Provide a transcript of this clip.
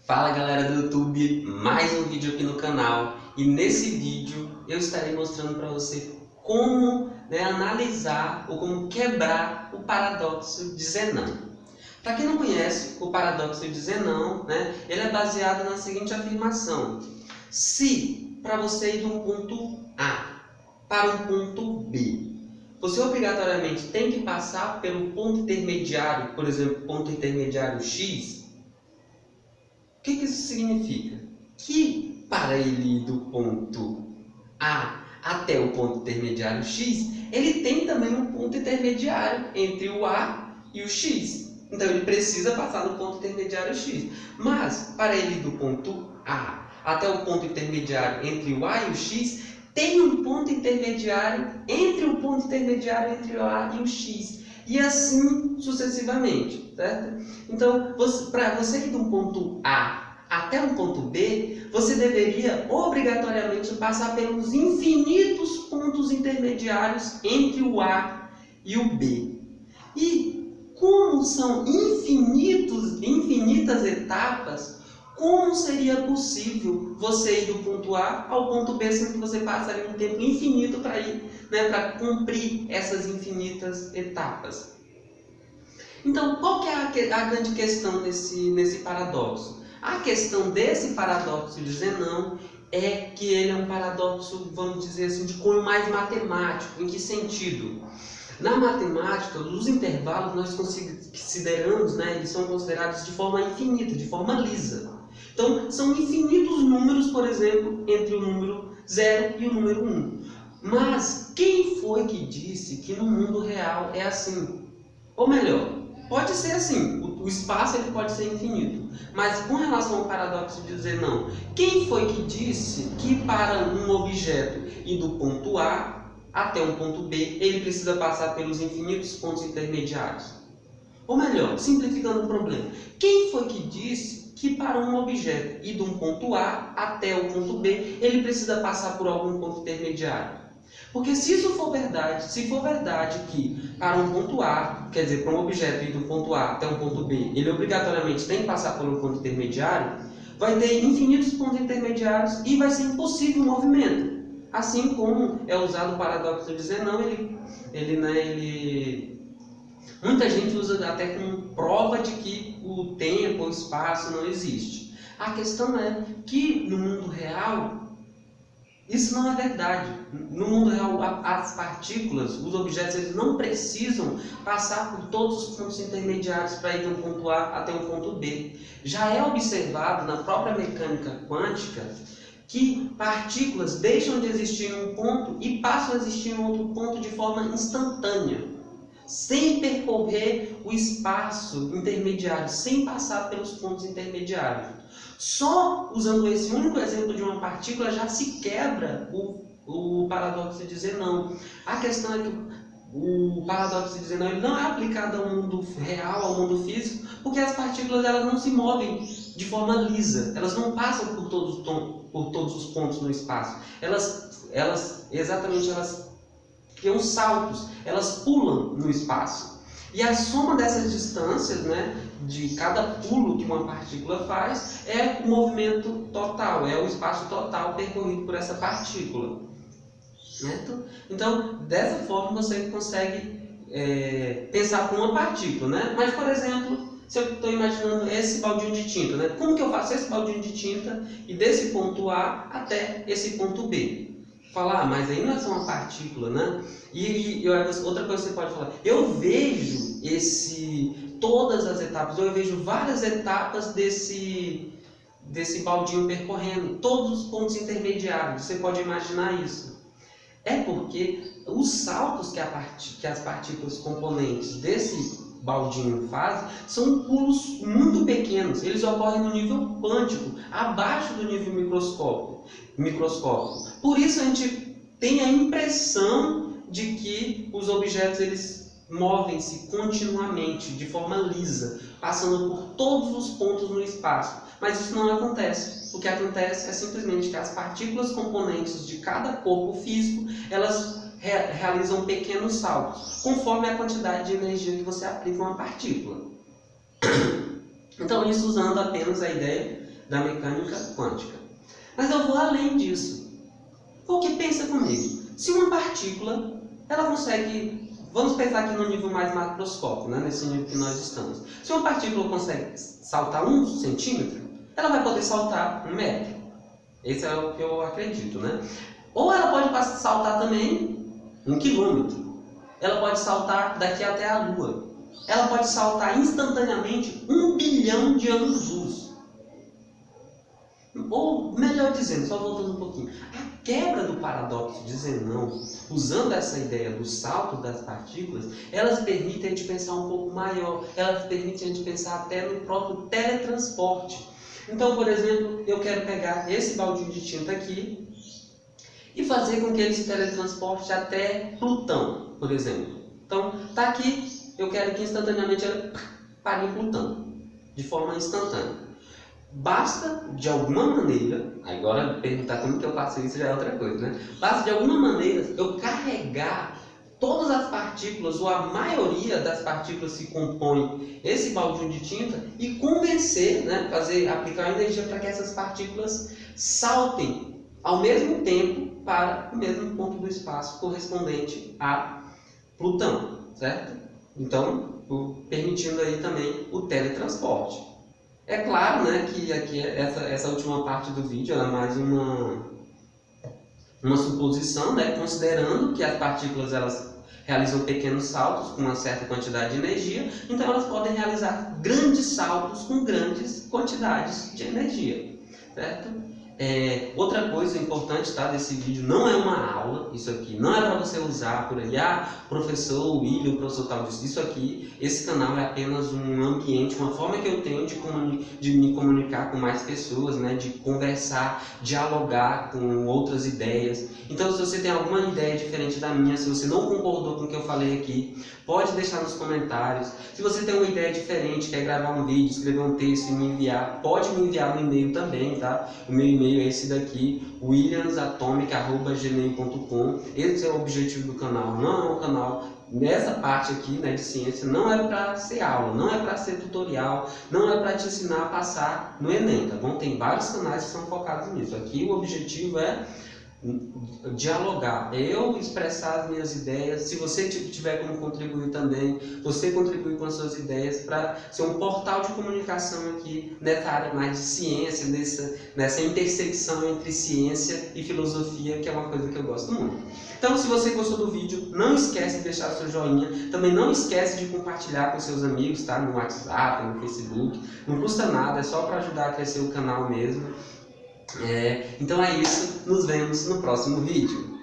Fala galera do YouTube, mais um vídeo aqui no canal e nesse vídeo eu estarei mostrando para você como analisar ou como quebrar o paradoxo de Zenão. Para quem não conhece, o paradoxo de Zenão, ele é baseado na seguinte afirmação: se para você ir de um ponto A para um ponto B, você obrigatoriamente tem que passar pelo ponto intermediário, por exemplo, ponto intermediário X, o que isso significa? Que para ele ir do ponto A até o ponto intermediário X, ele tem também um ponto intermediário entre o A e o X. Então ele precisa passar no ponto intermediário X. Mas para ele ir do ponto A até o ponto intermediário entre o A e o X, tem um ponto intermediário entre o ponto intermediário entre o A e o X. E assim sucessivamente, certo? Então, para você ir de um ponto A até um ponto B, você deveria obrigatoriamente passar pelos infinitos pontos intermediários entre o A e o B. E como são infinitas etapas, como seria possível você ir do ponto A ao ponto B sem que você passaria um tempo infinito para ir, para cumprir essas infinitas etapas? Então, qual que é a grande questão nesse paradoxo? A questão desse paradoxo de Zenão é que ele é um paradoxo, vamos dizer assim, de cunho mais matemático. Em que sentido? Na matemática, os intervalos nós consideramos, eles são considerados de forma infinita, de forma lisa. Então, são infinitos números, por exemplo, entre o número 0 e o número 1. Mas quem foi que disse que no mundo real é assim? Ou melhor, pode ser assim, o espaço ele pode ser infinito. Mas com relação ao paradoxo de Zenão, quem foi que disse que para um objeto ir do ponto A até um ponto B, ele precisa passar pelos infinitos pontos intermediários? Ou melhor, simplificando o problema, quem foi que disse que para um objeto ir de um ponto A até o ponto B, ele precisa passar por algum ponto intermediário? Porque se isso for verdade, se for verdade que para um ponto A, quer dizer, para um objeto ir do ponto A até um ponto B, ele obrigatoriamente tem que passar por um ponto intermediário, vai ter infinitos pontos intermediários e vai ser impossível o movimento. Assim como é usado o paradoxo de Zenão, muita gente usa até como prova de que o tempo ou o espaço não existe. A questão é que no mundo real isso não é verdade. No mundo real, as partículas, os objetos, eles não precisam passar por todos os pontos intermediários para ir de um ponto A até um ponto B. Já é observado na própria mecânica quântica que partículas deixam de existir em um ponto e passam a existir em outro ponto de forma instantânea, sem percorrer o espaço intermediário, sem passar pelos pontos intermediários. Só usando esse único exemplo de uma partícula já se quebra o paradoxo de Zenão. A questão é que o paradoxo de Zenão ele não é aplicado ao mundo real, ao mundo físico, porque as partículas elas não se movem de forma lisa, elas não passam por todos os pontos no espaço. Elas criam saltos, elas pulam no espaço. E a soma dessas distâncias, de cada pulo que uma partícula faz, é o movimento total, é o espaço total percorrido por essa partícula. Certo? Então, dessa forma você consegue pensar com uma partícula. Mas, por exemplo, se eu estou imaginando esse baldinho de tinta, como que eu faço esse baldinho de tinta e desse ponto A até esse ponto B? Falar, mas aí não é só uma partícula, outra coisa que você pode falar, eu vejo todas as etapas, eu vejo várias etapas desse baldinho percorrendo, todos os pontos intermediários, você pode imaginar isso. É porque os saltos que as partículas componentes desse baldinho fazem são pulos muito pequenos, eles ocorrem no nível quântico, abaixo do nível microscópico. Por isso a gente tem a impressão de que os objetos eles movem-se continuamente, de forma lisa, passando por todos os pontos no espaço. Mas isso não acontece. O que acontece é simplesmente que as partículas componentes de cada corpo físico, elas realizam pequenos saltos, conforme a quantidade de energia que você aplica a uma partícula. Então, isso usando apenas a ideia da mecânica quântica. Mas eu vou além disso. Porque pensa comigo, se uma partícula, ela consegue, vamos pensar aqui no nível mais macroscópico, né, nesse nível que nós estamos. Se uma partícula consegue saltar 1 centímetro, ela vai poder saltar 1 metro. Esse é o que eu acredito, né? Ou ela pode saltar também 1 quilômetro. Ela pode saltar daqui até a Lua. Ela pode saltar instantaneamente 1 bilhão de anos-luz. Ou, melhor dizendo, só voltando um pouquinho, a quebra do paradoxo de Zenão, usando essa ideia do salto das partículas, elas permitem a gente pensar um pouco maior, elas permitem a gente pensar até no próprio teletransporte. Então, por exemplo, eu quero pegar esse baldinho de tinta aqui e fazer com que ele se teletransporte até Plutão, por exemplo. Então, tá aqui, eu quero que instantaneamente ele pare em Plutão, de forma instantânea. Basta, de alguma maneira, agora perguntar como que eu faço isso já é outra coisa, né? Basta, de alguma maneira, eu carregar todas as partículas, ou a maioria das partículas que compõem esse baldinho de tinta e convencer, né, aplicar energia para que essas partículas saltem ao mesmo tempo para o mesmo ponto do espaço correspondente a Plutão, certo? Então, permitindo aí também o teletransporte. É claro, né, que aqui essa última parte do vídeo é mais uma suposição, né, considerando que as partículas elas realizam pequenos saltos com uma certa quantidade de energia, então elas podem realizar grandes saltos com grandes quantidades de energia, certo? Outra coisa importante, tá, desse vídeo, não é uma aula, isso aqui não é para você usar por aí, professor William, o professor tal disso, isso aqui, esse canal é apenas um ambiente, uma forma que eu tenho de me comunicar com mais pessoas, né, de conversar, dialogar com outras ideias. Então, se você tem alguma ideia diferente da minha, se você não concordou com o que eu falei aqui, pode deixar nos comentários. Se você tem uma ideia diferente, quer gravar um vídeo, escrever um texto e me enviar, pode me enviar no e-mail também, tá? O meu e-mail é esse daqui, williamsatomic@gmail.com. Esse é o objetivo do canal, não é um canal nessa parte aqui, né, de ciência, não é para ser aula, não é para ser tutorial, não é para te ensinar a passar no Enem, tá bom? Tem vários canais que são focados nisso. Aqui o objetivo é dialogar, eu expressar as minhas ideias, se você tiver como contribuir também, você contribuir com as suas ideias para ser um portal de comunicação aqui nessa área mais de ciência, nessa intersecção entre ciência e filosofia, que é uma coisa que eu gosto muito. Então, se você gostou do vídeo, não esquece de deixar o seu joinha, também não esquece de compartilhar com seus amigos, tá? No WhatsApp, no Facebook, não custa nada, é só para ajudar a crescer o canal mesmo. Então é isso, nos vemos no próximo vídeo.